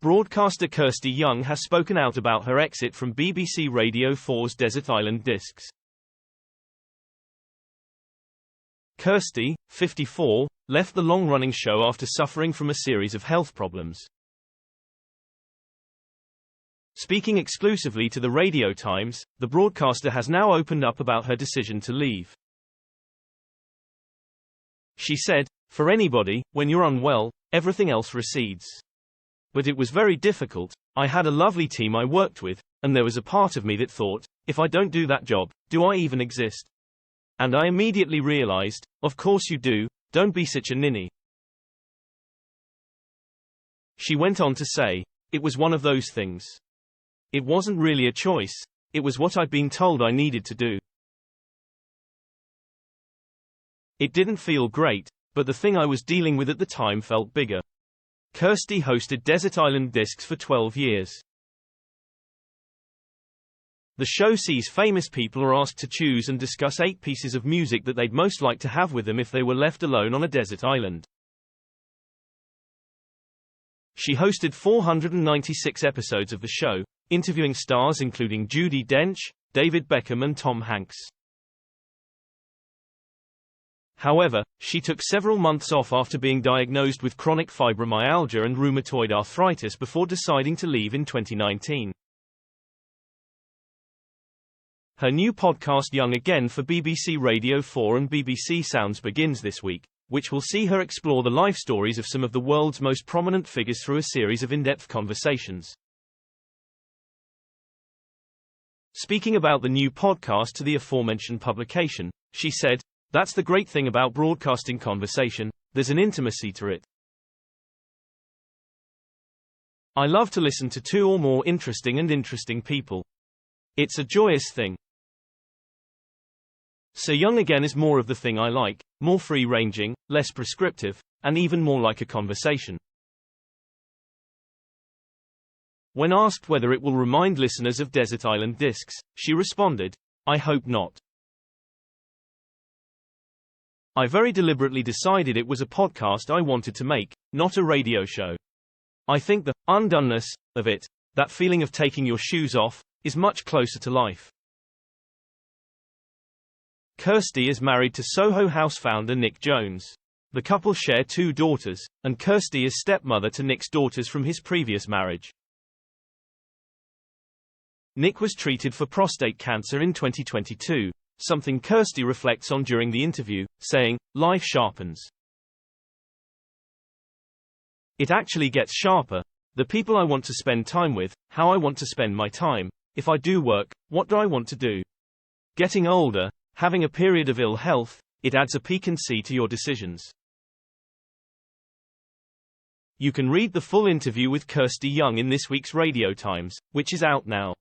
Broadcaster Kirsty Young has spoken out about her exit from BBC Radio 4's Desert Island Discs. Kirsty, 54, left the long-running show after suffering from a series of health problems. Speaking exclusively to the Radio Times, the broadcaster has now opened up about her decision to leave. She said, "For anybody, when you're unwell, everything else recedes. But it was very difficult. I had a lovely team I worked with, and there was a part of me that thought, if I don't do that job, do I even exist? And I immediately realized, of course you do, don't be such a ninny." She went on to say, "It was one of those things. It wasn't really a choice, it was what I'd been told I needed to do. It didn't feel great, but the thing I was dealing with at the time felt bigger." Kirsty hosted Desert Island Discs for 12 years. The show sees famous people are asked to choose and discuss 8 pieces of music that they'd most like to have with them if they were left alone on a desert island. She hosted 496 episodes of the show, interviewing stars including Judi Dench, David Beckham and Tom Hanks. However, she took several months off after being diagnosed with chronic fibromyalgia and rheumatoid arthritis before deciding to leave in 2019. Her new podcast Young Again for BBC Radio 4 and BBC Sounds begins this week, which will see her explore the life stories of some of the world's most prominent figures through a series of in-depth conversations. Speaking about the new podcast to the aforementioned publication, she said, "That's the great thing about broadcasting conversation, there's an intimacy to it. I love to listen to 2 or more interesting people. It's a joyous thing. So Young Again is more of the thing I like, more free-ranging, less prescriptive, and even more like a conversation." When asked whether it will remind listeners of Desert Island Discs, she responded, "I hope not. I very deliberately decided it was a podcast I wanted to make, not a radio show. I think the undoneness of it, that feeling of taking your shoes off, is much closer to life." Kirsty is married to Soho House founder Nick Jones. The couple share 2 daughters, and Kirsty is stepmother to Nick's daughters from his previous marriage. Nick was treated for prostate cancer in 2022. Something Kirsty reflects on during the interview, saying, "Life sharpens. It actually gets sharper. The people I want to spend time with, how I want to spend my time. If I do work, what do I want to do? Getting older, having a period of ill health, it adds a piquancy to your decisions." You can read the full interview with Kirsty Young in this week's Radio Times, which is out now.